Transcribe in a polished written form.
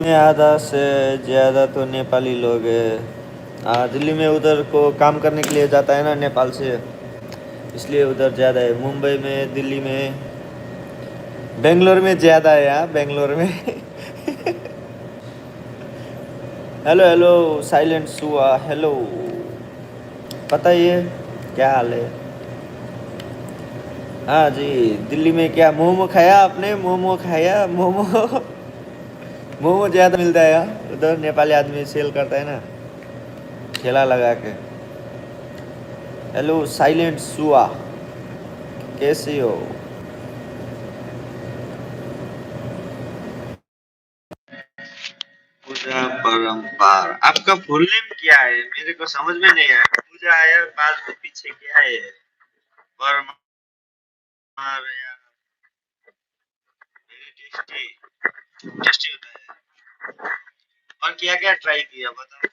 में आधा से ज़्यादा तो नेपाली लोग हैं। दिल्ली में उधर को काम करने के लिए जाता है ना नेपाल से, इसलिए उधर ज़्यादा है। मुंबई में, दिल्ली में, बेंगलोर में ज़्यादा है। यहाँ बेंगलोर में हेलो हेलो साइलेंट सुआ, हेलो। पता ही है क्या हाल है। हाँ जी। दिल्ली में क्या मोमो खाया आपने? मोमो खाया? मोमो मोमो ज़्यादा मिलता है यहाँ। उधर नेपाली आदमी सेल करता है ना, ठेला लगा के। हेलो साइलेंट सुआ, कैसे हो? पूजा परम्पार, आपका फुल नेम क्या है? मेरे को समझ में नहीं आया। पूजा है बाद में पीछे क्या है? परमार यार, वेरी टेस्टी। टेस्टी होता है। और क्या क्या ट्राई किया बताओ।